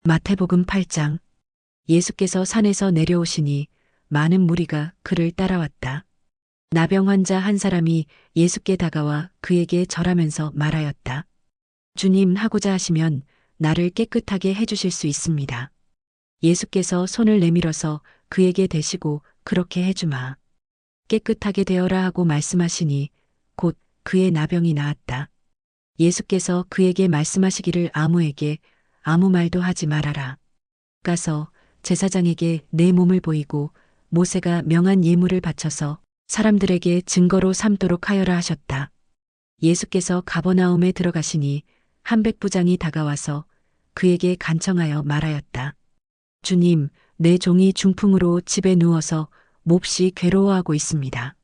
마태복음 8장. 예수께서 산에서 내려오시니 많은 무리가 그를 따라왔다. 나병 환자 한 사람이 예수께 다가와 그에게 절하면서 말하였다. 주님, 하고자 하시면 나를 깨끗하게 해주실 수 있습니다. 예수께서 손을 내밀어서 그에게 대시고 그렇게 해주마. 깨끗하게 되어라 하고 말씀하시니 곧 그의 나병이 나았다. 예수께서 그에게 말씀하시기를 아무에게 아무 말도 하지 말아라. 가서 제사장에게 내 몸을 보이고 모세가 명한 예물을 바쳐서 사람들에게 증거로 삼도록 하여라 하셨다. 예수께서 가버나움에 들어가시니 한 백부장이 다가와서 그에게 간청하여 말하였다. 주님, 내 종이 중풍으로 집에 누워서 몹시 괴로워하고 있습니다.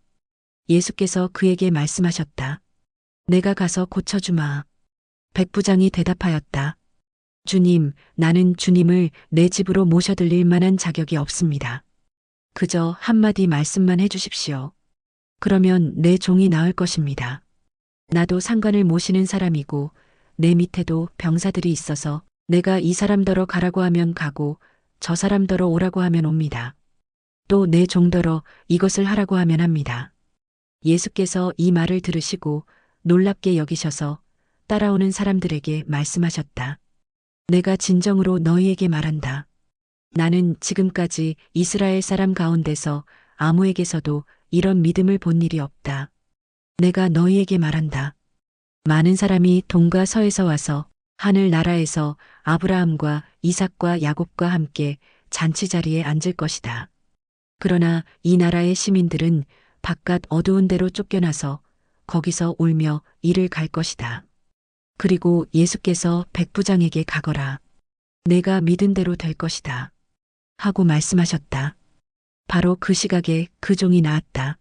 예수께서 그에게 말씀하셨다. 내가 가서 고쳐주마. 백부장이 대답하였다. 주님, 나는 주님을 내 집으로 모셔들릴 만한 자격이 없습니다. 그저 한마디 말씀만 해주십시오. 그러면 내 종이 나을 것입니다. 나도 상관을 모시는 사람이고 내 밑에도 병사들이 있어서 내가 이 사람더러 가라고 하면 가고 저 사람더러 오라고 하면 옵니다. 또 내 종더러 이것을 하라고 하면 합니다. 예수께서 이 말을 들으시고 놀랍게 여기셔서 따라오는 사람들에게 말씀하셨다. 내가 진정으로 너희에게 말한다. 나는 지금까지 이스라엘 사람 가운데서 아무에게서도 이런 믿음을 본 일이 없다. 내가 너희에게 말한다. 많은 사람이 동과 서에서 와서 하늘 나라에서 아브라함과 이삭과 야곱과 함께 잔치 자리에 앉을 것이다. 그러나 이 나라의 시민들은 바깥 어두운 데로 쫓겨나서 거기서 울며 이를 갈 것이다. 그리고 예수께서 백부장에게 가거라. 내가 믿은 대로 될 것이다. 하고 말씀하셨다. 바로 그 시각에 그 종이 나았다.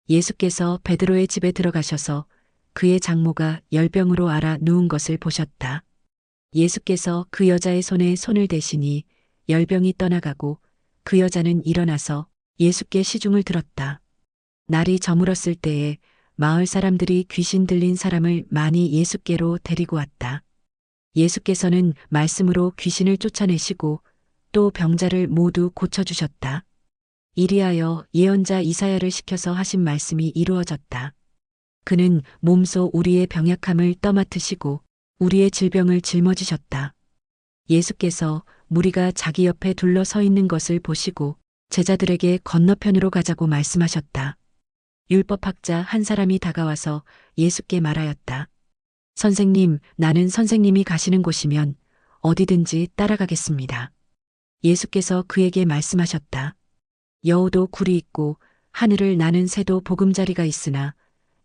예수께서 베드로의 집에 들어가셔서 그의 장모가 열병으로 앓아 누운 것을 보셨다. 예수께서 그 여자의 손에 손을 대시니 열병이 떠나가고 그 여자는 일어나서 예수께 시중을 들었다. 날이 저물었을 때에 마을 사람들이 귀신 들린 사람을 많이 예수께로 데리고 왔다. 예수께서는 말씀으로 귀신을 쫓아내시고 또 병자를 모두 고쳐주셨다. 이리하여 예언자 이사야를 시켜서 하신 말씀이 이루어졌다. 그는 몸소 우리의 병약함을 떠맡으시고 우리의 질병을 짊어지셨다. 예수께서 무리가 자기 옆에 둘러서 있는 것을 보시고 제자들에게 건너편으로 가자고 말씀하셨다. 율법학자 한 사람이 다가와서 예수께 말하였다. 선생님, 나는 선생님이 가시는 곳이면 어디든지 따라가겠습니다. 예수께서 그에게 말씀하셨다. 여우도 굴이 있고 하늘을 나는 새도 보금자리가 있으나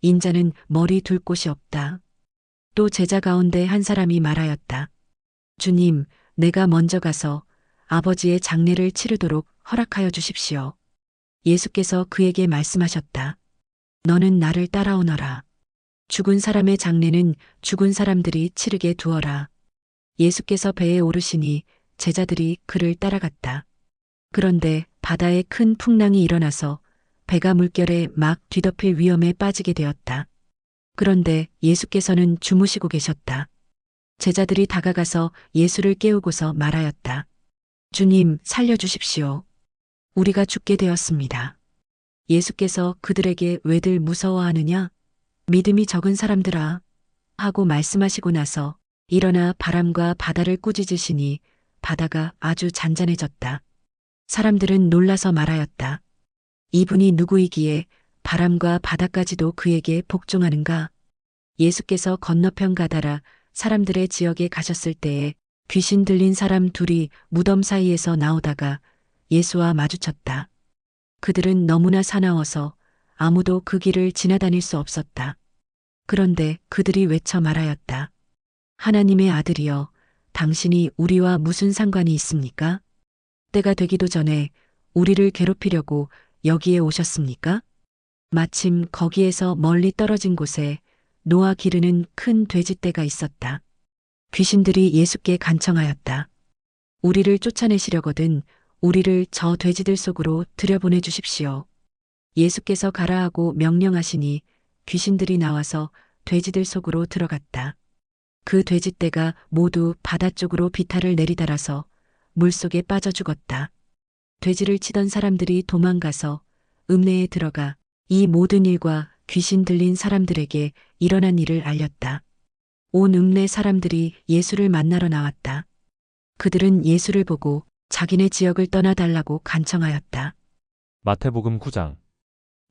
인자는 머리 둘 곳이 없다. 또 제자 가운데 한 사람이 말하였다. 주님, 내가 먼저 가서 아버지의 장례를 치르도록 허락하여 주십시오. 예수께서 그에게 말씀하셨다. 너는 나를 따라오너라. 죽은 사람의 장례는 죽은 사람들이 치르게 두어라. 예수께서 배에 오르시니 제자들이 그를 따라갔다. 그런데 바다에 큰 풍랑이 일어나서 배가 물결에 막 뒤덮일 위험에 빠지게 되었다. 그런데 예수께서는 주무시고 계셨다. 제자들이 다가가서 예수를 깨우고서 말하였다. 주님, 살려주십시오. 우리가 죽게 되었습니다. 예수께서 그들에게 왜들 무서워하느냐? 믿음이 적은 사람들아. 하고 말씀하시고 나서 일어나 바람과 바다를 꾸짖으시니 바다가 아주 잔잔해졌다. 사람들은 놀라서 말하였다. 이분이 누구이기에 바람과 바다까지도 그에게 복종하는가? 예수께서 건너편 가다라 사람들의 지역에 가셨을 때에 귀신 들린 사람 둘이 무덤 사이에서 나오다가 예수와 마주쳤다. 그들은 너무나 사나워서 아무도 그 길을 지나다닐 수 없었다. 그런데 그들이 외쳐 말하였다. 하나님의 아들이여, 당신이 우리와 무슨 상관이 있습니까? 때가 되기도 전에 우리를 괴롭히려고 여기에 오셨습니까? 마침 거기에서 멀리 떨어진 곳에 노아 기르는 큰 돼지떼가 있었다. 귀신들이 예수께 간청하였다. 우리를 쫓아내시려거든 우리를 저 돼지들 속으로 들여보내 주십시오. 예수께서 가라 하고 명령하시니 귀신들이 나와서 돼지들 속으로 들어갔다. 그 돼지떼가 모두 바다 쪽으로 비탈을 내리달아서 물속에 빠져 죽었다. 돼지를 치던 사람들이 도망가서 읍내에 들어가 이 모든 일과 귀신 들린 사람들에게 일어난 일을 알렸다. 온 읍내 사람들이 예수를 만나러 나왔다. 그들은 예수를 보고 자기네 지역을 떠나달라고 간청하였다. 마태복음 9장.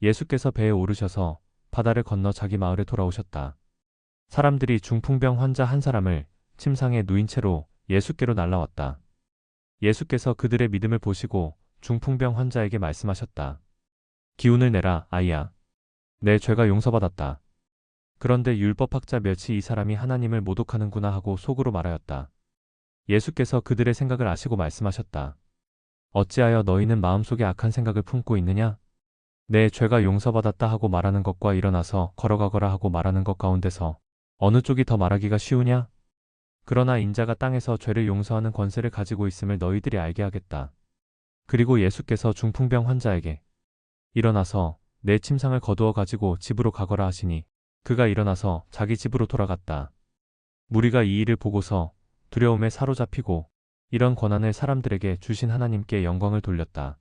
예수께서 배에 오르셔서 바다를 건너 자기 마을에 돌아오셨다. 사람들이 중풍병 환자 한 사람을 침상에 누인 채로 예수께로 날라왔다. 예수께서 그들의 믿음을 보시고 중풍병 환자에게 말씀하셨다. 기운을 내라, 아이야. 내 죄가 용서받았다. 그런데 율법학자 몇이 이 사람이 하나님을 모독하는구나 하고 속으로 말하였다. 예수께서 그들의 생각을 아시고 말씀하셨다. 어찌하여 너희는 마음속에 악한 생각을 품고 있느냐? 내 죄가 용서받았다 하고 말하는 것과 일어나서 걸어가거라 하고 말하는 것 가운데서 어느 쪽이 더 말하기가 쉬우냐? 그러나 인자가 땅에서 죄를 용서하는 권세를 가지고 있음을 너희들이 알게 하겠다. 그리고 예수께서 중풍병 환자에게 일어나서 내 침상을 거두어 가지고 집으로 가거라 하시니 그가 일어나서 자기 집으로 돌아갔다. 무리가 이 일을 보고서 두려움에 사로잡히고 이런 권한을 사람들에게 주신 하나님께 영광을 돌렸다.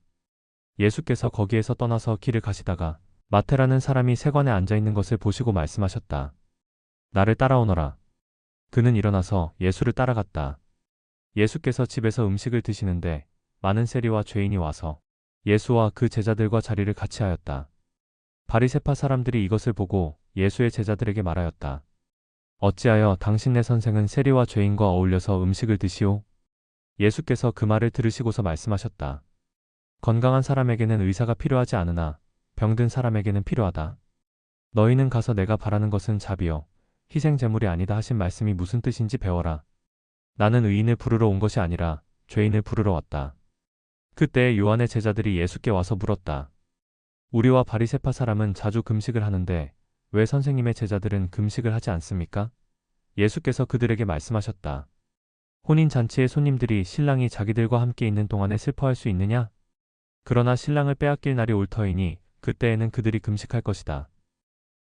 예수께서 거기에서 떠나서 길을 가시다가 마태라는 사람이 세관에 앉아 있는 것을 보시고 말씀하셨다. 나를 따라오너라. 그는 일어나서 예수를 따라갔다. 예수께서 집에서 음식을 드시는데 많은 세리와 죄인이 와서 예수와 그 제자들과 자리를 같이 하였다. 바리새파 사람들이 이것을 보고 예수의 제자들에게 말하였다. 어찌하여 당신네 선생은 세리와 죄인과 어울려서 음식을 드시오? 예수께서 그 말을 들으시고서 말씀하셨다. 건강한 사람에게는 의사가 필요하지 않으나 병든 사람에게는 필요하다. 너희는 가서 내가 바라는 것은 자비요 희생 제물이 아니다 하신 말씀이 무슨 뜻인지 배워라. 나는 의인을 부르러 온 것이 아니라 죄인을 부르러 왔다. 그때 요한의 제자들이 예수께 와서 물었다. 우리와 바리새파 사람은 자주 금식을 하는데 왜 선생님의 제자들은 금식을 하지 않습니까? 예수께서 그들에게 말씀하셨다. 혼인잔치의 손님들이 신랑이 자기들과 함께 있는 동안에 슬퍼할 수 있느냐? 그러나 신랑을 빼앗길 날이 올 터이니 그때에는 그들이 금식할 것이다.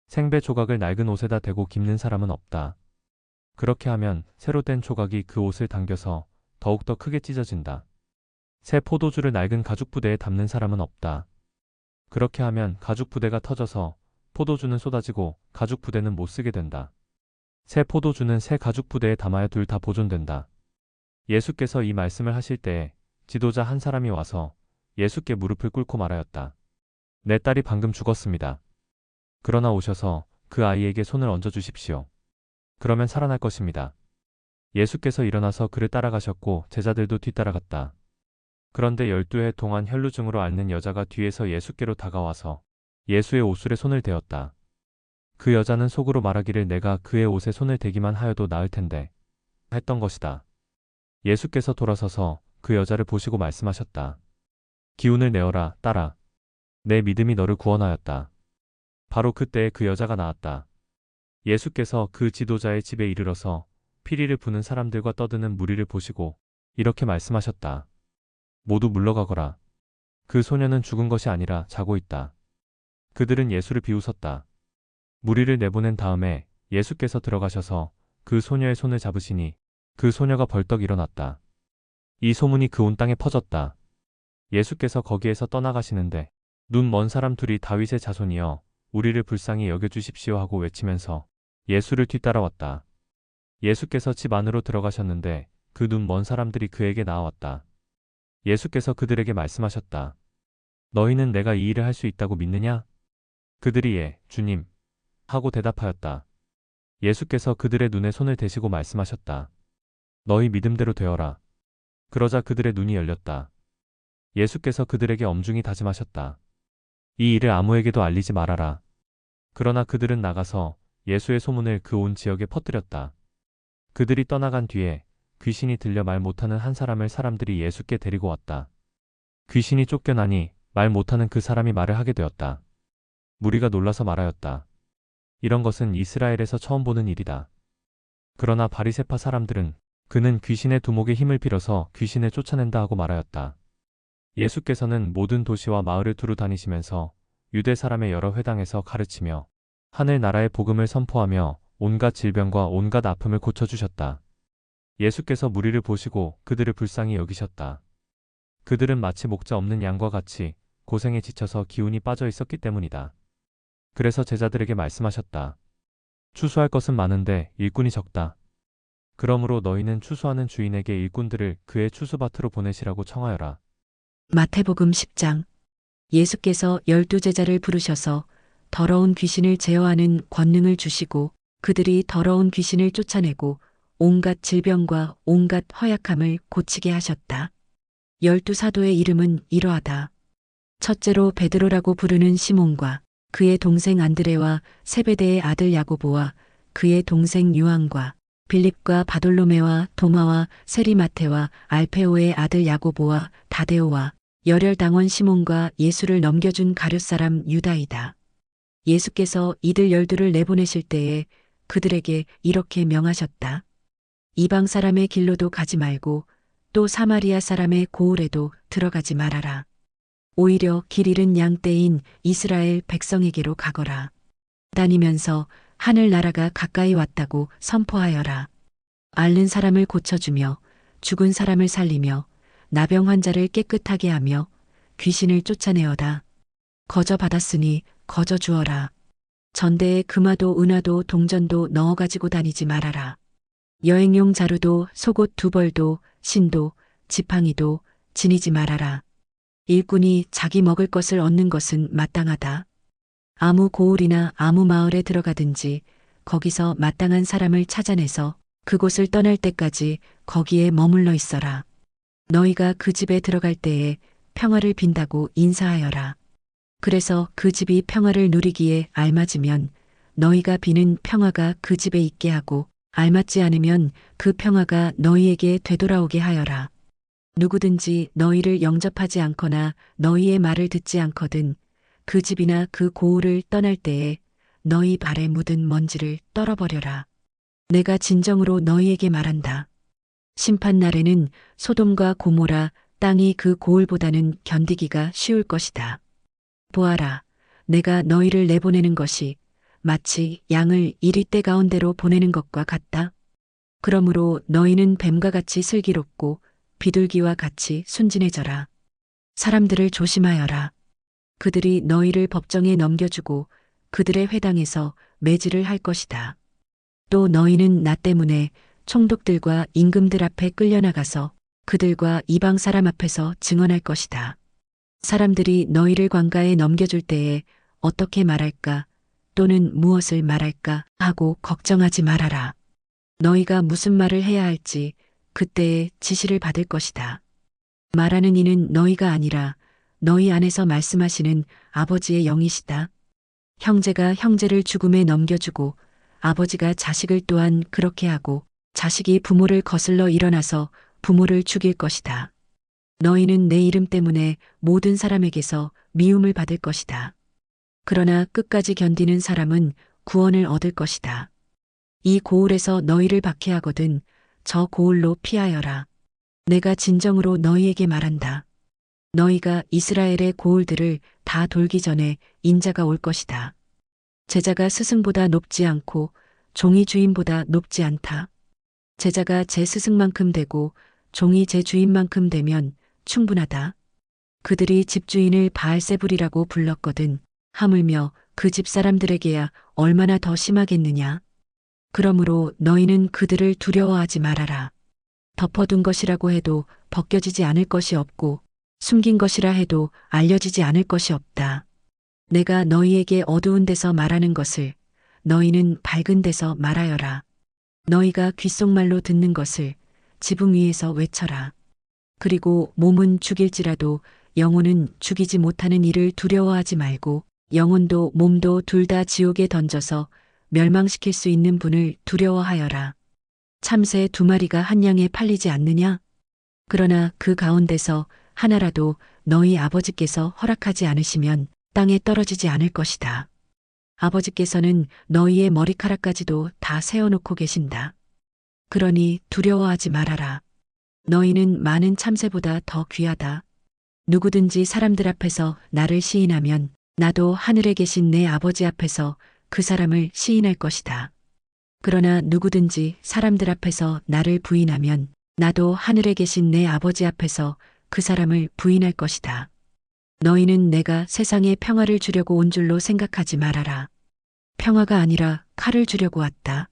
생배 조각을 낡은 옷에다 대고 깁는 사람은 없다. 그렇게 하면 새로 뗀 조각이 그 옷을 당겨서 더욱더 크게 찢어진다. 새 포도주를 낡은 가죽 부대에 담는 사람은 없다. 그렇게 하면 가죽 부대가 터져서 포도주는 쏟아지고 가죽 부대는 못 쓰게 된다. 새 포도주는 새 가죽 부대에 담아야 둘 다 보존된다. 예수께서 이 말씀을 하실 때에 지도자 한 사람이 와서 예수께 무릎을 꿇고 말하였다. 내 딸이 방금 죽었습니다. 그러나 오셔서 그 아이에게 손을 얹어 주십시오. 그러면 살아날 것입니다. 예수께서 일어나서 그를 따라가셨고 제자들도 뒤따라갔다. 그런데 12해 동안 혈루증으로 앓는 여자가 뒤에서 예수께로 다가와서 예수의 옷술에 손을 대었다. 그 여자는 속으로 말하기를 내가 그의 옷에 손을 대기만 하여도 나을 텐데 했던 것이다. 예수께서 돌아서서 그 여자를 보시고 말씀하셨다. 기운을 내어라, 딸아. 내 믿음이 너를 구원하였다. 바로 그때에 그 여자가 나았다. 예수께서 그 지도자의 집에 이르러서 피리를 부는 사람들과 떠드는 무리를 보시고 이렇게 말씀하셨다. 모두 물러가거라. 그 소녀는 죽은 것이 아니라 자고 있다. 그들은 예수를 비웃었다. 무리를 내보낸 다음에 예수께서 들어가셔서 그 소녀의 손을 잡으시니 그 소녀가 벌떡 일어났다. 이 소문이 그 온 땅에 퍼졌다. 예수께서 거기에서 떠나가시는데 눈 먼 사람 둘이 다윗의 자손이여 우리를 불쌍히 여겨주십시오 하고 외치면서 예수를 뒤따라왔다. 예수께서 집 안으로 들어가셨는데 그 눈 먼 사람들이 그에게 나아왔다. 예수께서 그들에게 말씀하셨다. 너희는 내가 이 일을 할 수 있다고 믿느냐? 그들이 예, 주님, 하고 대답하였다. 예수께서 그들의 눈에 손을 대시고 말씀하셨다. 너희 믿음대로 되어라. 그러자 그들의 눈이 열렸다. 예수께서 그들에게 엄중히 다짐하셨다. 이 일을 아무에게도 알리지 말아라. 그러나 그들은 나가서 예수의 소문을 그 온 지역에 퍼뜨렸다. 그들이 떠나간 뒤에 귀신이 들려 말 못하는 한 사람을 사람들이 예수께 데리고 왔다. 귀신이 쫓겨나니 말 못하는 그 사람이 말을 하게 되었다. 무리가 놀라서 말하였다. 이런 것은 이스라엘에서 처음 보는 일이다. 그러나 바리새파 사람들은 그는 귀신의 두목에 힘을 빌어서 귀신을 쫓아낸다 하고 말하였다. 예수께서는 모든 도시와 마을을 두루 다니시면서 유대 사람의 여러 회당에서 가르치며 하늘나라의 복음을 선포하며 온갖 질병과 온갖 아픔을 고쳐주셨다. 예수께서 무리를 보시고 그들을 불쌍히 여기셨다. 그들은 마치 목자 없는 양과 같이 고생에 지쳐서 기운이 빠져 있었기 때문이다. 그래서 제자들에게 말씀하셨다. 추수할 것은 많은데 일꾼이 적다. 그러므로 너희는 추수하는 주인에게 일꾼들을 그의 추수밭으로 보내시라고 청하여라. 마태복음 10장. 예수께서 12제자를 부르셔서 더러운 귀신을 제어하는 권능을 주시고 그들이 더러운 귀신을 쫓아내고 온갖 질병과 온갖 허약함을 고치게 하셨다. 12사도의 이름은 이러하다. 첫째로 베드로라고 부르는 시몬과 그의 동생 안드레와 세베대의 아들 야고보와 그의 동생 요한과 빌립과 바돌로메와 도마와 세리마테와 알페오의 아들 야고보와 다데오와 열혈당원 시몬과 예수를 넘겨준 가룟사람 유다이다. 예수께서 이들 12를 내보내실 때에 그들에게 이렇게 명하셨다. 이방 사람의 길로도 가지 말고 또 사마리아 사람의 고을에도 들어가지 말아라. 오히려 길 잃은 양떼인 이스라엘 백성에게로 가거라. 다니면서 하늘나라가 가까이 왔다고 선포하여라. 앓는 사람을 고쳐주며 죽은 사람을 살리며 나병 환자를 깨끗하게 하며 귀신을 쫓아내어다. 거저 받았으니 거저 주어라. 전대에 금화도 은화도 동전도 넣어 가지고 다니지 말아라. 여행용 자루도 속옷 2벌도 신도 지팡이도 지니지 말아라. 일꾼이 자기 먹을 것을 얻는 것은 마땅하다. 아무 고을이나 아무 마을에 들어가든지 거기서 마땅한 사람을 찾아내서 그곳을 떠날 때까지 거기에 머물러 있어라. 너희가 그 집에 들어갈 때에 평화를 빈다고 인사하여라. 그래서 그 집이 평화를 누리기에 알맞으면 너희가 비는 평화가 그 집에 있게 하고 알맞지 않으면 그 평화가 너희에게 되돌아오게 하여라. 누구든지 너희를 영접하지 않거나 너희의 말을 듣지 않거든 그 집이나 그 고을을 떠날 때에 너희 발에 묻은 먼지를 떨어버려라. 내가 진정으로 너희에게 말한다. 심판 날에는 소돔과 고모라 땅이 그 고을보다는 견디기가 쉬울 것이다. 보아라, 내가 너희를 내보내는 것이 마치 양을 이리떼 가운데로 보내는 것과 같다. 그러므로 너희는 뱀과 같이 슬기롭고 비둘기와 같이 순진해져라. 사람들을 조심하여라. 그들이 너희를 법정에 넘겨주고 그들의 회당에서 매질을 할 것이다. 또 너희는 나 때문에 총독들과 임금들 앞에 끌려나가서 그들과 이방 사람 앞에서 증언할 것이다. 사람들이 너희를 관가에 넘겨줄 때에 어떻게 말할까 또는 무엇을 말할까 하고 걱정하지 말아라. 너희가 무슨 말을 해야 할지 그때에 지시를 받을 것이다. 말하는 이는 너희가 아니라 너희 안에서 말씀하시는 아버지의 영이시다. 형제가 형제를 죽음에 넘겨주고 아버지가 자식을 또한 그렇게 하고 자식이 부모를 거슬러 일어나서 부모를 죽일 것이다. 너희는 내 이름 때문에 모든 사람에게서 미움을 받을 것이다. 그러나 끝까지 견디는 사람은 구원을 얻을 것이다. 이 고을에서 너희를 박해하거든 저 고을로 피하여라. 내가 진정으로 너희에게 말한다. 너희가 이스라엘의 고을들을 다 돌기 전에 인자가 올 것이다. 제자가 스승보다 높지 않고 종이 주인보다 높지 않다. 제자가 제 스승만큼 되고 종이 제 주인만큼 되면 충분하다. 그들이 집주인을 바알세불이라고 불렀거든 하물며 그 집 사람들에게야 얼마나 더 심하겠느냐. 그러므로 너희는 그들을 두려워하지 말아라. 덮어둔 것이라고 해도 벗겨지지 않을 것이 없고 숨긴 것이라 해도 알려지지 않을 것이 없다. 내가 너희에게 어두운 데서 말하는 것을 너희는 밝은 데서 말하여라. 너희가 귓속말로 듣는 것을 지붕 위에서 외쳐라. 그리고 몸은 죽일지라도 영혼은 죽이지 못하는 일을 두려워하지 말고 영혼도 몸도 둘 다 지옥에 던져서 멸망시킬 수 있는 분을 두려워하여라. 참새 2마리가 한 양에 팔리지 않느냐? 그러나 그 가운데서 하나라도 너희 아버지께서 허락하지 않으시면 땅에 떨어지지 않을 것이다. 아버지께서는 너희의 머리카락까지도 다 세어놓고 계신다. 그러니 두려워하지 말아라. 너희는 많은 참새보다 더 귀하다. 누구든지 사람들 앞에서 나를 시인하면 나도 하늘에 계신 내 아버지 앞에서 그 사람을 시인할 것이다. 그러나 누구든지 사람들 앞에서 나를 부인하면 나도 하늘에 계신 내 아버지 앞에서 그 사람을 부인할 것이다. 너희는 내가 세상에 평화를 주려고 온 줄로 생각하지 말아라. 평화가 아니라 칼을 주려고 왔다.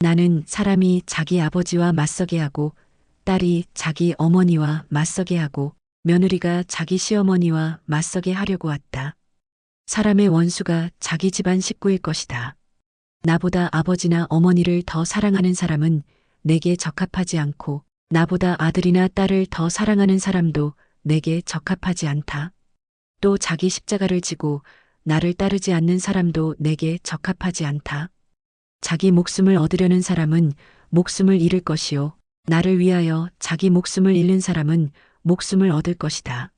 나는 사람이 자기 아버지와 맞서게 하고 딸이 자기 어머니와 맞서게 하고 며느리가 자기 시어머니와 맞서게 하려고 왔다. 사람의 원수가 자기 집안 식구일 것이다. 나보다 아버지나 어머니를 더 사랑하는 사람은 내게 적합하지 않고 나보다 아들이나 딸을 더 사랑하는 사람도 내게 적합하지 않다. 또 자기 십자가를 지고 나를 따르지 않는 사람도 내게 적합하지 않다. 자기 목숨을 얻으려는 사람은 목숨을 잃을 것이요. 나를 위하여 자기 목숨을 잃는 사람은 목숨을 얻을 것이다.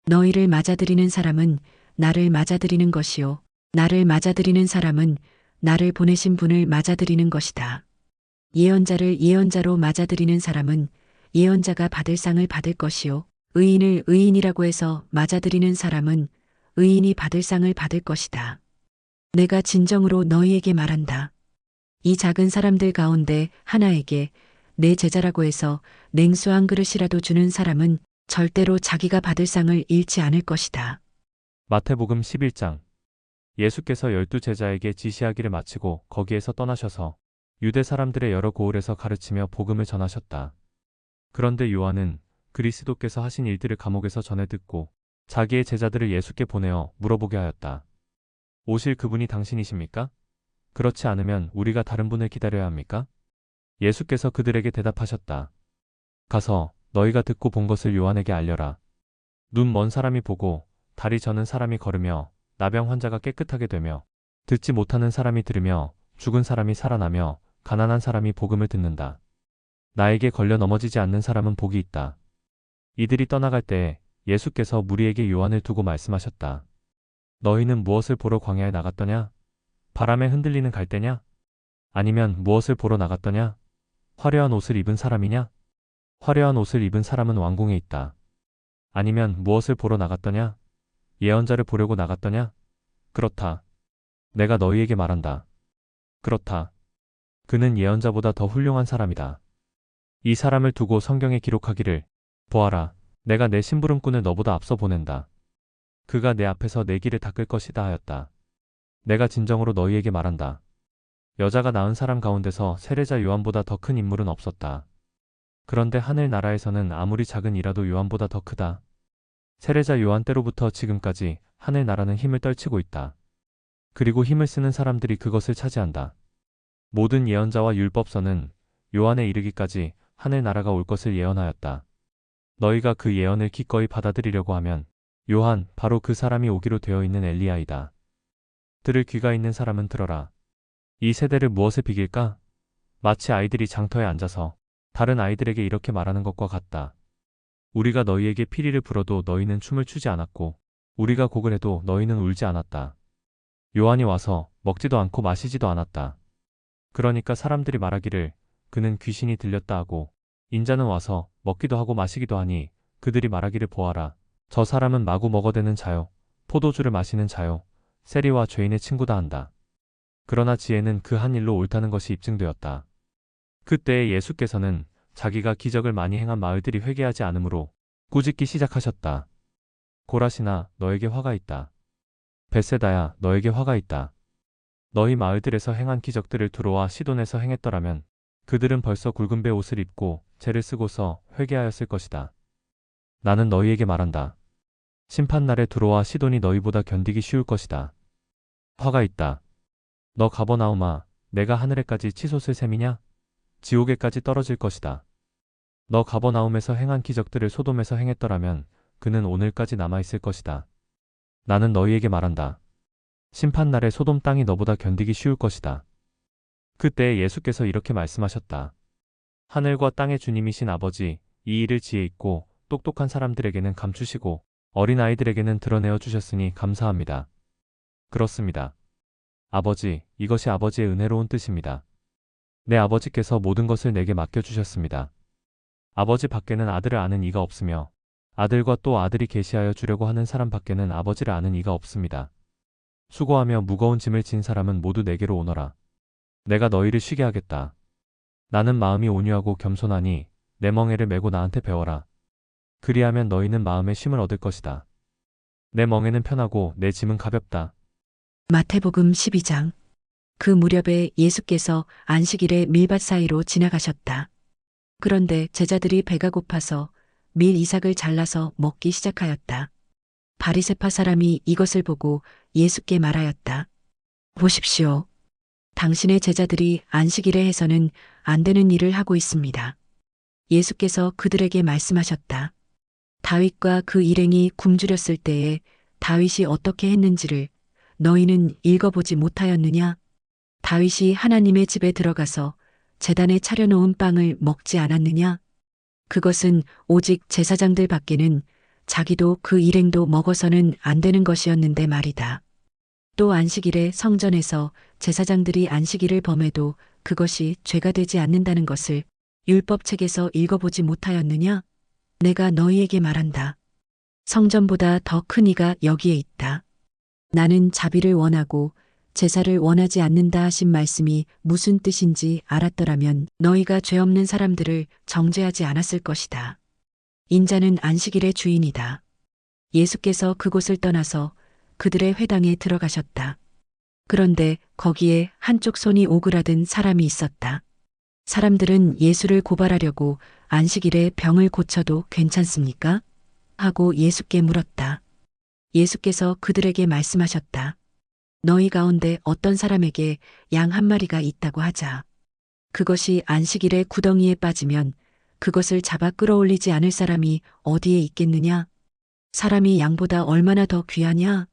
너희를 맞아들이는 사람은 나를 맞아들이는 것이요. 나를 맞아들이는 사람은 나를 보내신 분을 맞아들이는 것이다. 예언자를 예언자로 맞아들이는 사람은 예언자가 받을 상을 받을 것이요. 의인을 의인이라고 해서 맞아들이는 사람은 의인이 받을 상을 받을 것이다. 내가 진정으로 너희에게 말한다. 이 작은 사람들 가운데 하나에게 내 제자라고 해서 냉수 한 그릇이라도 주는 사람은 절대로 자기가 받을 상을 잃지 않을 것이다. 마태복음 11장. 예수께서 12제자에게 지시하기를 마치고 거기에서 떠나셔서 유대 사람들의 여러 고을에서 가르치며 복음을 전하셨다. 그런데 요한은 그리스도께서 하신 일들을 감옥에서 전해 듣고 자기의 제자들을 예수께 보내어 물어보게 하였다. 오실 그분이 당신이십니까? 그렇지 않으면 우리가 다른 분을 기다려야 합니까? 예수께서 그들에게 대답하셨다. 가서 너희가 듣고 본 것을 요한에게 알려라. 눈 먼 사람이 보고 다리 저는 사람이 걸으며 나병 환자가 깨끗하게 되며 듣지 못하는 사람이 들으며 죽은 사람이 살아나며 가난한 사람이 복음을 듣는다. 나에게 걸려 넘어지지 않는 사람은 복이 있다. 이들이 떠나갈 때 예수께서 무리에게 요한을 두고 말씀하셨다. 너희는 무엇을 보러 광야에 나갔더냐? 바람에 흔들리는 갈대냐? 아니면 무엇을 보러 나갔더냐? 화려한 옷을 입은 사람이냐? 화려한 옷을 입은 사람은 왕궁에 있다. 아니면 무엇을 보러 나갔더냐? 예언자를 보려고 나갔더냐? 그렇다. 내가 너희에게 말한다. 그렇다. 그는 예언자보다 더 훌륭한 사람이다. 이 사람을 두고 성경에 기록하기를 보아라. 내가 내 심부름꾼을 너보다 앞서 보낸다. 그가 내 앞에서 내 길을 닦을 것이다 하였다. 내가 진정으로 너희에게 말한다. 여자가 낳은 사람 가운데서 세례자 요한보다 더 큰 인물은 없었다. 그런데 하늘 나라에서는 아무리 작은 이라도 요한보다 더 크다. 세례자 요한 때로부터 지금까지 하늘 나라는 힘을 떨치고 있다. 그리고 힘을 쓰는 사람들이 그것을 차지한다. 모든 예언자와 율법서는 요한에 이르기까지 하늘 나라가 올 것을 예언하였다. 너희가 그 예언을 기꺼이 받아들이려고 하면 요한 바로 그 사람이 오기로 되어 있는 엘리야이다. 들을 귀가 있는 사람은 들어라. 이 세대를 무엇에 비길까? 마치 아이들이 장터에 앉아서 다른 아이들에게 이렇게 말하는 것과 같다. 우리가 너희에게 피리를 불어도 너희는 춤을 추지 않았고 우리가 곡을 해도 너희는 울지 않았다. 요한이 와서 먹지도 않고 마시지도 않았다. 그러니까 사람들이 말하기를 그는 귀신이 들렸다 하고 인자는 와서 먹기도 하고 마시기도 하니 그들이 말하기를 보아라. 저 사람은 마구 먹어대는 자요. 포도주를 마시는 자요. 세리와 죄인의 친구다 한다. 그러나 지혜는 그 한 일로 옳다는 것이 입증되었다. 그때에 예수께서는 자기가 기적을 많이 행한 마을들이 회개하지 않으므로 꾸짖기 시작하셨다. 고라시나 너에게 화가 있다. 벳세다야 너에게 화가 있다. 너희 마을들에서 행한 기적들을 두로와 시돈에서 행했더라면 그들은 벌써 굵은 배 옷을 입고 재를 쓰고서 회개하였을 것이다. 나는 너희에게 말한다. 심판날에 두로와 시돈이 너희보다 견디기 쉬울 것이다. 화가 있다. 너 가버나움아, 내가 하늘에까지 치솟을 셈이냐? 지옥에까지 떨어질 것이다. 너 가버나움에서 행한 기적들을 소돔에서 행했더라면 그는 오늘까지 남아있을 것이다. 나는 너희에게 말한다. 심판날에 소돔 땅이 너보다 견디기 쉬울 것이다. 그때 예수께서 이렇게 말씀하셨다. 하늘과 땅의 주님이신 아버지, 이 일을 지혜 있고 똑똑한 사람들에게는 감추시고 어린아이들에게는 드러내어 주셨으니 감사합니다. 그렇습니다. 아버지, 이것이 아버지의 은혜로운 뜻입니다. 내 아버지께서 모든 것을 내게 맡겨주셨습니다. 아버지 밖에는 아들을 아는 이가 없으며 아들과 또 아들이 계시하여 주려고 하는 사람 밖에는 아버지를 아는 이가 없습니다. 수고하며 무거운 짐을 진 사람은 모두 내게로 오너라. 내가 너희를 쉬게 하겠다. 나는 마음이 온유하고 겸손하니 내 멍에를 메고 나한테 배워라. 그리하면 너희는 마음의 쉼을 얻을 것이다. 내 멍에는 편하고 내 짐은 가볍다. 마태복음 12장. 그 무렵에 예수께서 안식일에 밀밭 사이로 지나가셨다. 그런데 제자들이 배가 고파서 밀 이삭을 잘라서 먹기 시작하였다. 바리새파 사람이 이것을 보고 예수께 말하였다. 보십시오. 당신의 제자들이 안식일에 해서는 안 되는 일을 하고 있습니다. 예수께서 그들에게 말씀하셨다. 다윗과 그 일행이 굶주렸을 때에 다윗이 어떻게 했는지를 너희는 읽어보지 못하였느냐? 다윗이 하나님의 집에 들어가서 제단에 차려놓은 빵을 먹지 않았느냐? 그것은 오직 제사장들 밖에는 자기도 그 일행도 먹어서는 안 되는 것이었는데 말이다. 또 안식일에 성전에서 제사장들이 안식일을 범해도 그것이 죄가 되지 않는다는 것을 율법책에서 읽어보지 못하였느냐? 내가 너희에게 말한다. 성전보다 더 큰 이가 여기에 있다. 나는 자비를 원하고 제사를 원하지 않는다 하신 말씀이 무슨 뜻인지 알았더라면 너희가 죄 없는 사람들을 정죄하지 않았을 것이다. 인자는 안식일의 주인이다. 예수께서 그곳을 떠나서 그들의 회당에 들어가셨다. 그런데 거기에 한쪽 손이 오그라든 사람이 있었다. 사람들은 예수를 고발하려고 안식일에 병을 고쳐도 괜찮습니까? 하고 예수께 물었다. 예수께서 그들에게 말씀하셨다. 너희 가운데 어떤 사람에게 양 한 마리가 있다고 하자. 그것이 안식일에 구덩이에 빠지면 그것을 잡아 끌어올리지 않을 사람이 어디에 있겠느냐? 사람이 양보다 얼마나 더 귀하냐?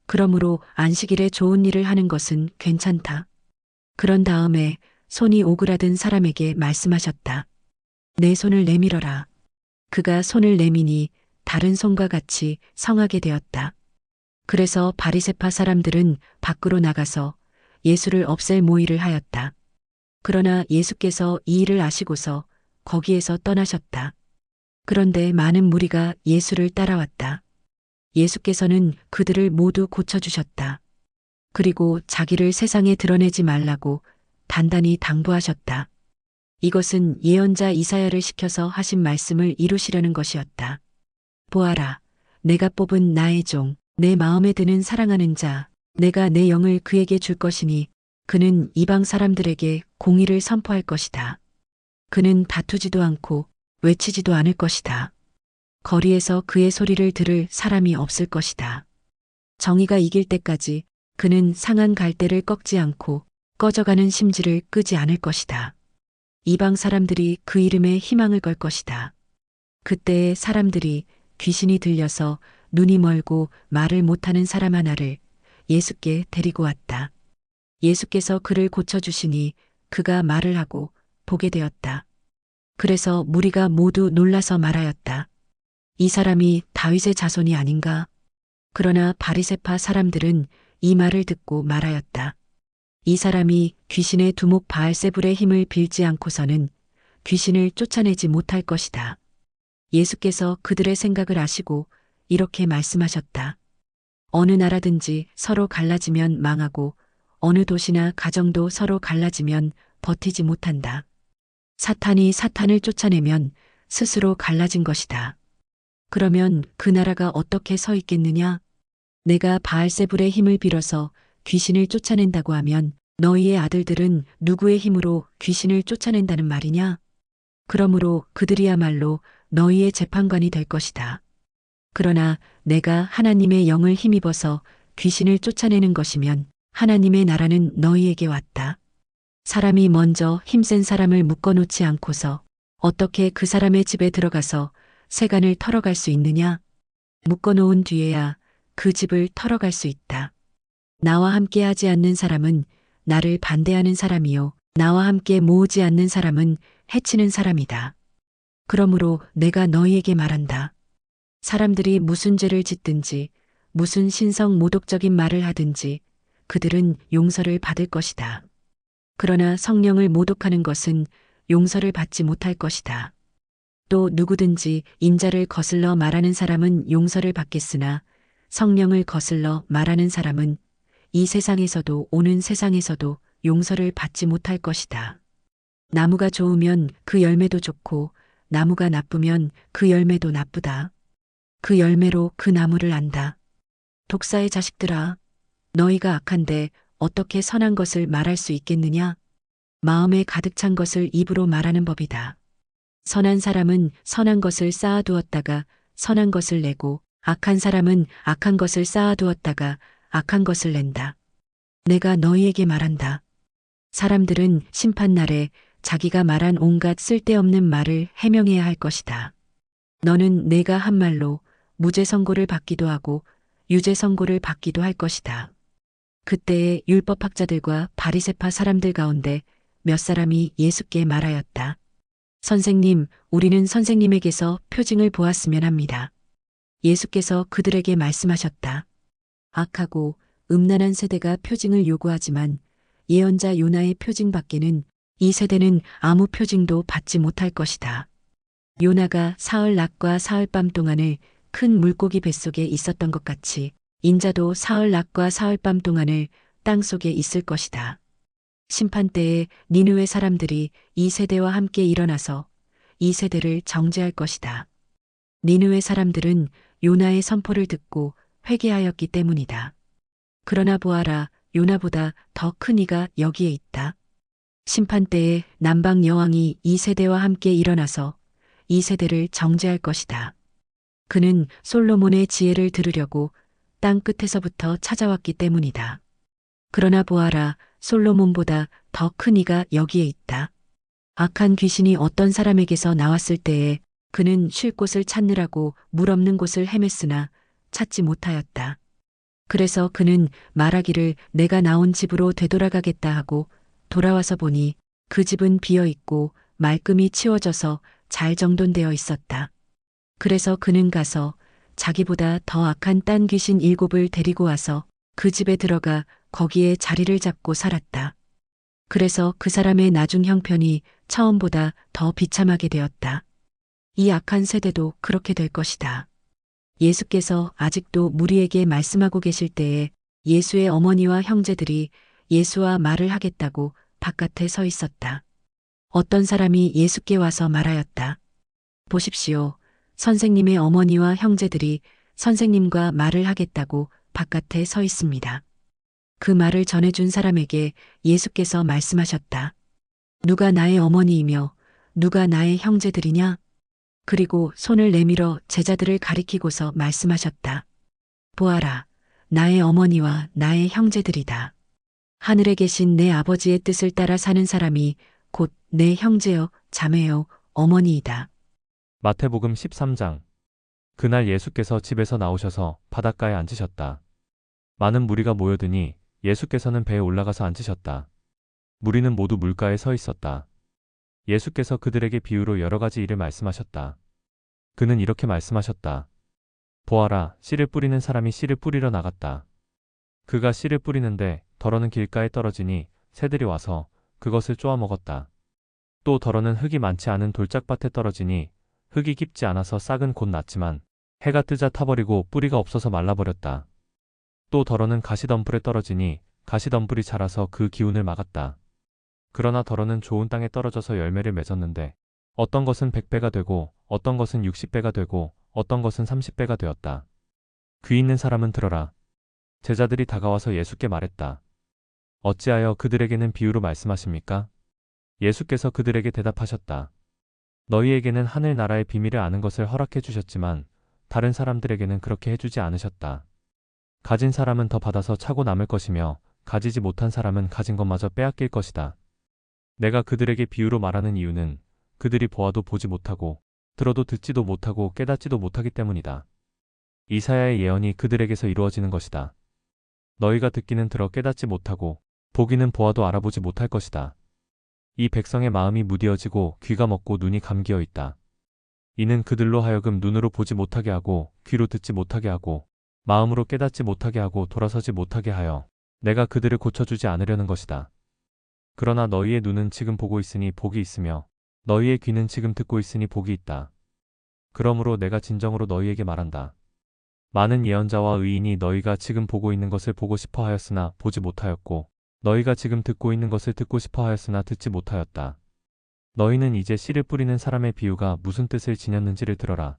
그러므로 안식일에 좋은 일을 하는 것은 괜찮다. 그런 다음에 손이 오그라든 사람에게 말씀하셨다. 내 손을 내밀어라. 그가 손을 내미니 다른 손과 같이 성하게 되었다. 그래서 바리새파 사람들은 밖으로 나가서 예수를 없앨 모의를 하였다. 그러나 예수께서 이 일을 아시고서 거기에서 떠나셨다. 그런데 많은 무리가 예수를 따라왔다. 예수께서는 그들을 모두 고쳐주셨다. 그리고 자기를 세상에 드러내지 말라고 단단히 당부하셨다. 이것은 예언자 이사야를 시켜서 하신 말씀을 이루시려는 것이었다. 보아라, 내가 뽑은 나의 종, 내 마음에 드는 사랑하는 자, 내가 내 영을 그에게 줄 것이니 그는 이방 사람들에게 공의를 선포할 것이다. 그는 다투지도 않고 외치지도 않을 것이다. 거리에서 그의 소리를 들을 사람이 없을 것이다. 정의가 이길 때까지 그는 상한 갈대를 꺾지 않고 꺼져가는 심지를 끄지 않을 것이다. 이방 사람들이 그 이름에 희망을 걸 것이다. 그때에 사람들이 귀신이 들려서 눈이 멀고 말을 못하는 사람 하나를 예수께 데리고 왔다. 예수께서 그를 고쳐주시니 그가 말을 하고 보게 되었다. 그래서 무리가 모두 놀라서 말하였다. 이 사람이 다윗의 자손이 아닌가? 그러나 바리새파 사람들은 이 말을 듣고 말하였다. 이 사람이 귀신의 두목 바알세불의 힘을 빌지 않고서는 귀신을 쫓아내지 못할 것이다. 예수께서 그들의 생각을 아시고 이렇게 말씀하셨다. 어느 나라든지 서로 갈라지면 망하고 어느 도시나 가정도 서로 갈라지면 버티지 못한다. 사탄이 사탄을 쫓아내면 스스로 갈라진 것이다. 그러면 그 나라가 어떻게 서 있겠느냐? 내가 바알세불의 힘을 빌어서 귀신을 쫓아낸다고 하면 너희의 아들들은 누구의 힘으로 귀신을 쫓아낸다는 말이냐? 그러므로 그들이야말로 너희의 재판관이 될 것이다. 그러나 내가 하나님의 영을 힘입어서 귀신을 쫓아내는 것이면 하나님의 나라는 너희에게 왔다. 사람이 먼저 힘센 사람을 묶어놓지 않고서 어떻게 그 사람의 집에 들어가서 세간을 털어갈 수 있느냐? 묶어놓은 뒤에야 그 집을 털어갈 수 있다. 나와 함께 하지 않는 사람은 나를 반대하는 사람이요. 나와 함께 모으지 않는 사람은 해치는 사람이다. 그러므로 내가 너희에게 말한다. 사람들이 무슨 죄를 짓든지 무슨 신성 모독적인 말을 하든지 그들은 용서를 받을 것이다. 그러나 성령을 모독하는 것은 용서를 받지 못할 것이다. 또 누구든지 인자를 거슬러 말하는 사람은 용서를 받겠으나 성령을 거슬러 말하는 사람은 이 세상에서도 오는 세상에서도 용서를 받지 못할 것이다. 나무가 좋으면 그 열매도 좋고 나무가 나쁘면 그 열매도 나쁘다. 그 열매로 그 나무를 안다. 독사의 자식들아, 너희가 악한데 어떻게 선한 것을 말할 수 있겠느냐? 마음에 가득 찬 것을 입으로 말하는 법이다. 선한 사람은 선한 것을 쌓아두었다가 선한 것을 내고 악한 사람은 악한 것을 쌓아두었다가 악한 것을 낸다. 내가 너희에게 말한다. 사람들은 심판날에 자기가 말한 온갖 쓸데없는 말을 해명해야 할 것이다. 너는 내가 한 말로 무죄 선고를 받기도 하고 유죄 선고를 받기도 할 것이다. 그때에 율법학자들과 바리새파 사람들 가운데 몇 사람이 예수께 말하였다. 선생님, 우리는 선생님에게서 표징을 보았으면 합니다. 예수께서 그들에게 말씀하셨다. 악하고 음란한 세대가 표징을 요구하지만 예언자 요나의 표징 밖에는 이 세대는 아무 표징도 받지 못할 것이다. 요나가 사흘 낮과 사흘 밤 동안을 큰 물고기 뱃속에 있었던 것 같이 인자도 사흘 낮과 사흘 밤 동안을 땅 속에 있을 것이다. 심판 때에 니느웨 사람들이 이 세대와 함께 일어나서 이 세대를 정죄할 것이다. 니느웨 사람들은 요나의 선포를 듣고 회개하였기 때문이다. 그러나 보아라, 요나보다 더 큰 이가 여기에 있다. 심판 때에 남방 여왕이 이 세대와 함께 일어나서 이 세대를 정죄할 것이다. 그는 솔로몬의 지혜를 들으려고 땅 끝에서부터 찾아왔기 때문이다. 그러나 보아라, 솔로몬보다 더 큰 이가 여기에 있다. 악한 귀신이 어떤 사람에게서 나왔을 때에 그는 쉴 곳을 찾느라고 물 없는 곳을 헤맸으나 찾지 못하였다. 그래서 그는 말하기를 내가 나온 집으로 되돌아가겠다 하고 돌아와서 보니 그 집은 비어 있고 말끔히 치워져서 잘 정돈되어 있었다. 그래서 그는 가서 자기보다 더 악한 딴 귀신 7을 데리고 와서 그 집에 들어가 거기에 자리를 잡고 살았다. 그래서 그 사람의 나중 형편이 처음보다 더 비참하게 되었다. 이 악한 세대도 그렇게 될 것이다. 예수께서 아직도 무리에게 말씀하고 계실 때에 예수의 어머니와 형제들이 예수와 말을 하겠다고 바깥에 서 있었다. 어떤 사람이 예수께 와서 말하였다. 보십시오. 선생님의 어머니와 형제들이 선생님과 말을 하겠다고 바깥에 서 있습니다. 그 말을 전해준 사람에게 예수께서 말씀하셨다. 누가 나의 어머니이며 누가 나의 형제들이냐? 그리고 손을 내밀어 제자들을 가리키고서 말씀하셨다. 보아라, 나의 어머니와 나의 형제들이다. 하늘에 계신 내 아버지의 뜻을 따라 사는 사람이 곧 내 형제여, 자매여, 어머니이다. 마태복음 13장. 그날 예수께서 집에서 나오셔서 바닷가에 앉으셨다. 많은 무리가 모여드니 예수께서는 배에 올라가서 앉으셨다. 무리는 모두 물가에 서 있었다. 예수께서 그들에게 비유로 여러 가지 일을 말씀하셨다. 그는 이렇게 말씀하셨다. 보아라, 씨를 뿌리는 사람이 씨를 뿌리러 나갔다. 그가 씨를 뿌리는데 덜어는 길가에 떨어지니 새들이 와서 그것을 쪼아 먹었다. 또 덜어는 흙이 많지 않은 돌짝밭에 떨어지니 흙이 깊지 않아서 싹은 곧 났지만 해가 뜨자 타버리고 뿌리가 없어서 말라버렸다. 또 덜어는 가시덤불에 떨어지니 가시덤불이 자라서 그 기운을 막았다. 그러나 덜어는 좋은 땅에 떨어져서 열매를 맺었는데 어떤 것은 100배가 되고 어떤 것은 60배가 되고 어떤 것은 30배가 되었다. 귀 있는 사람은 들어라. 제자들이 다가와서 예수께 말했다. 어찌하여 그들에게는 비유로 말씀하십니까? 예수께서 그들에게 대답하셨다. 너희에게는 하늘나라의 비밀을 아는 것을 허락해 주셨지만 다른 사람들에게는 그렇게 해주지 않으셨다. 가진 사람은 더 받아서 차고 남을 것이며 가지지 못한 사람은 가진 것마저 빼앗길 것이다. 내가 그들에게 비유로 말하는 이유는 그들이 보아도 보지 못하고 들어도 듣지도 못하고 깨닫지도 못하기 때문이다. 이사야의 예언이 그들에게서 이루어지는 것이다. 너희가 듣기는 들어 깨닫지 못하고 보기는 보아도 알아보지 못할 것이다. 이 백성의 마음이 무디어지고 귀가 먹고 눈이 감기어 있다. 이는 그들로 하여금 눈으로 보지 못하게 하고 귀로 듣지 못하게 하고 마음으로 깨닫지 못하게 하고 돌아서지 못하게 하여 내가 그들을 고쳐주지 않으려는 것이다. 그러나 너희의 눈은 지금 보고 있으니 복이 있으며 너희의 귀는 지금 듣고 있으니 복이 있다. 그러므로 내가 진정으로 너희에게 말한다. 많은 예언자와 의인이 너희가 지금 보고 있는 것을 보고 싶어 하였으나 보지 못하였고 너희가 지금 듣고 있는 것을 듣고 싶어 하였으나 듣지 못하였다. 너희는 이제 씨를 뿌리는 사람의 비유가 무슨 뜻을 지녔는지를 들어라.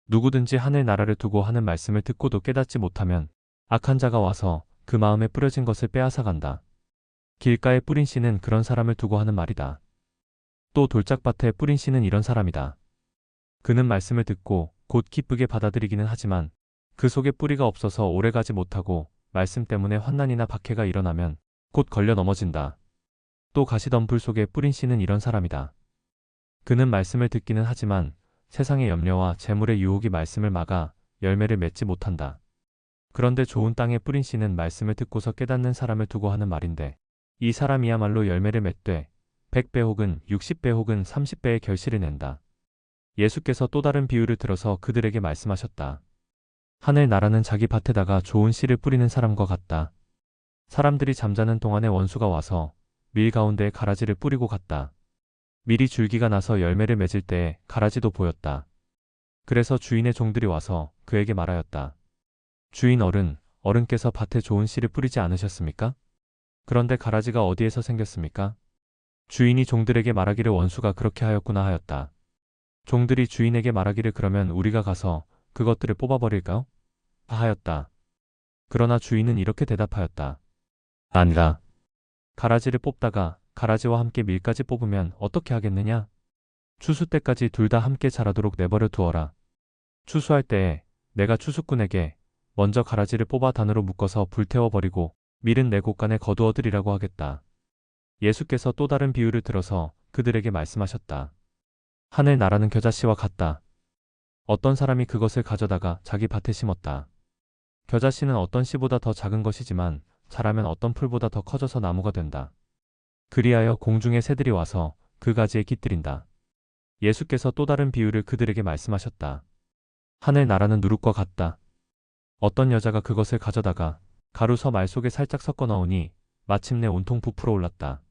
누구든지 하늘 나라를 두고 하는 말씀을 듣고도 깨닫지 못하면 악한 자가 와서 그 마음에 뿌려진 것을 빼앗아 간다. 길가에 뿌린 씨는 그런 사람을 두고 하는 말이다. 또 돌짝밭에 뿌린 씨는 이런 사람이다. 그는 말씀을 듣고 곧 기쁘게 받아들이기는 하지만 그 속에 뿌리가 없어서 오래가지 못하고 말씀 때문에 환난이나 박해가 일어나면 곧 걸려 넘어진다. 또 가시던 불 속에 뿌린 씨는 이런 사람이다. 그는 말씀을 듣기는 하지만 세상의 염려와 재물의 유혹이 말씀을 막아 열매를 맺지 못한다. 그런데 좋은 땅에 뿌린 씨는 말씀을 듣고서 깨닫는 사람을 두고 하는 말인데 이 사람이야말로 열매를 맺되 100배 혹은 60배 혹은 30배의 결실을 낸다. 예수께서 또 다른 비유를 들어서 그들에게 말씀하셨다. 하늘 나라는 자기 밭에다가 좋은 씨를 뿌리는 사람과 같다. 사람들이 잠자는 동안에 원수가 와서 밀 가운데에 가라지를 뿌리고 갔다. 밀이 줄기가 나서 열매를 맺을 때에 가라지도 보였다. 그래서 주인의 종들이 와서 그에게 말하였다. 주인 어른께서 밭에 좋은 씨를 뿌리지 않으셨습니까? 그런데 가라지가 어디에서 생겼습니까? 주인이 종들에게 말하기를 원수가 그렇게 하였구나 하였다. 종들이 주인에게 말하기를 그러면 우리가 가서 그것들을 뽑아버릴까요? 하였다. 그러나 주인은 이렇게 대답하였다. 아니라. 가라지를 뽑다가 가라지와 함께 밀까지 뽑으면 어떻게 하겠느냐? 추수 때까지 둘 다 함께 자라도록 내버려 두어라. 추수할 때에 내가 추수꾼에게 먼저 가라지를 뽑아 단으로 묶어서 불태워버리고 밀은 내 곳간에 거두어들이라고 하겠다. 예수께서 또 다른 비유를 들어서 그들에게 말씀하셨다. 하늘 나라는 겨자씨와 같다. 어떤 사람이 그것을 가져다가 자기 밭에 심었다. 겨자씨는 어떤 씨보다 더 작은 것이지만 자라면 어떤 풀보다 더 커져서 나무가 된다. 그리하여 공중의 새들이 와서 그 가지에 깃들인다. 예수께서 또 다른 비유를 그들에게 말씀하셨다. 하늘 나라는 누룩과 같다. 어떤 여자가 그것을 가져다가 가루서 말 속에 살짝 섞어 넣으니 마침내 온통 부풀어 올랐다.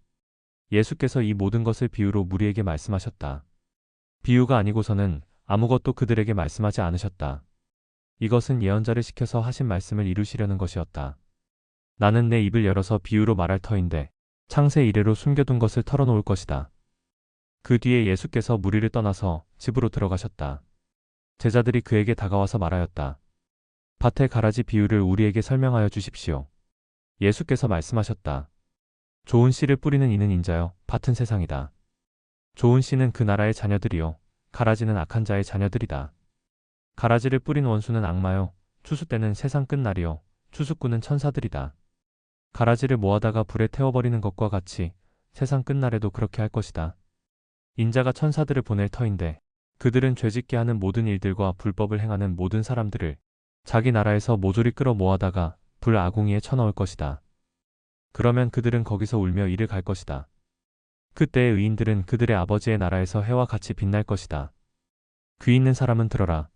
예수께서 이 모든 것을 비유로 무리에게 말씀하셨다. 비유가 아니고서는 아무것도 그들에게 말씀하지 않으셨다. 이것은 예언자를 시켜서 하신 말씀을 이루시려는 것이었다. 나는 내 입을 열어서 비유로 말할 터인데 창세 이래로 숨겨둔 것을 털어놓을 것이다. 그 뒤에 예수께서 무리를 떠나서 집으로 들어가셨다. 제자들이 그에게 다가와서 말하였다. 밭의 가라지 비유를 우리에게 설명하여 주십시오. 예수께서 말씀하셨다. 좋은 씨를 뿌리는 이는 인자요 밭은 세상이다. 좋은 씨는 그 나라의 자녀들이요 가라지는 악한 자의 자녀들이다. 가라지를 뿌린 원수는 악마요 추수 때는 세상 끝날이요 추수꾼은 천사들이다. 가라지를 모아다가 불에 태워버리는 것과 같이 세상 끝날에도 그렇게 할 것이다. 인자가 천사들을 보낼 터인데 그들은 죄짓게 하는 모든 일들과 불법을 행하는 모든 사람들을 자기 나라에서 모조리 끌어 모아다가 불 아궁이에 쳐넣을 것이다. 그러면 그들은 거기서 울며 이를 갈 것이다. 그때의 의인들은 그들의 아버지의 나라에서 해와 같이 빛날 것이다. 귀 있는 사람은 들어라.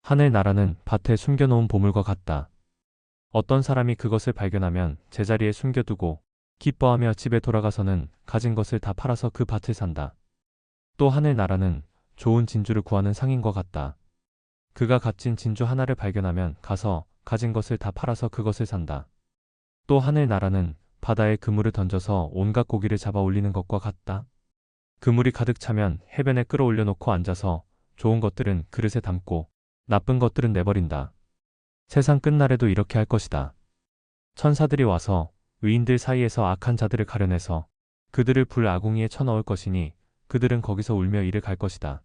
하늘 나라는 밭에 숨겨놓은 보물과 같다. 어떤 사람이 그것을 발견하면 제자리에 숨겨두고 기뻐하며 집에 돌아가서는 가진 것을 다 팔아서 그 밭을 산다. 또 하늘 나라는 좋은 진주를 구하는 상인과 같다. 그가 값진 진주 하나를 발견하면 가서 가진 것을 다 팔아서 그것을 산다. 또 하늘 나라는 바다에 그물을 던져서 온갖 고기를 잡아 올리는 것과 같다. 그물이 가득 차면 해변에 끌어올려 놓고 앉아서 좋은 것들은 그릇에 담고 나쁜 것들은 내버린다. 세상 끝날에도 이렇게 할 것이다. 천사들이 와서 의인들 사이에서 악한 자들을 가려내서 그들을 불 아궁이에 쳐넣을 것이니 그들은 거기서 울며 이를 갈 것이다.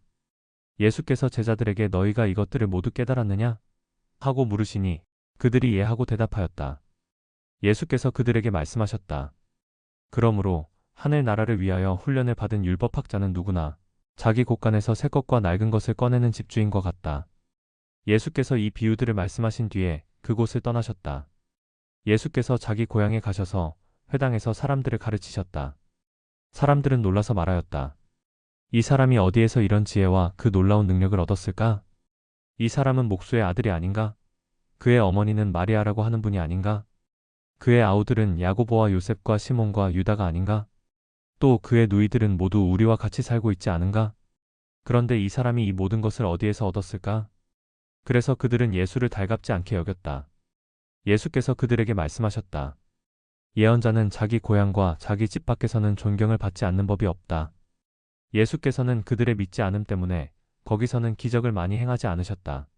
예수께서 제자들에게 너희가 이것들을 모두 깨달았느냐? 하고 물으시니 그들이 예하고 대답하였다. 예수께서 그들에게 말씀하셨다. 그러므로 하늘 나라를 위하여 훈련을 받은 율법학자는 누구나 자기 곳간에서 새 것과 낡은 것을 꺼내는 집주인과 같다. 예수께서 이 비유들을 말씀하신 뒤에 그곳을 떠나셨다. 예수께서 자기 고향에 가셔서 회당에서 사람들을 가르치셨다. 사람들은 놀라서 말하였다. 이 사람이 어디에서 이런 지혜와 그 놀라운 능력을 얻었을까? 이 사람은 목수의 아들이 아닌가? 그의 어머니는 마리아라고 하는 분이 아닌가? 그의 아우들은 야고보와 요셉과 시몬과 유다가 아닌가? 또 그의 누이들은 모두 우리와 같이 살고 있지 않은가? 그런데 이 사람이 이 모든 것을 어디에서 얻었을까? 그래서 그들은 예수를 달갑지 않게 여겼다. 예수께서 그들에게 말씀하셨다. 예언자는 자기 고향과 자기 집 밖에서는 존경을 받지 않는 법이 없다. 예수께서는 그들의 믿지 않음 때문에 거기서는 기적을 많이 행하지 않으셨다.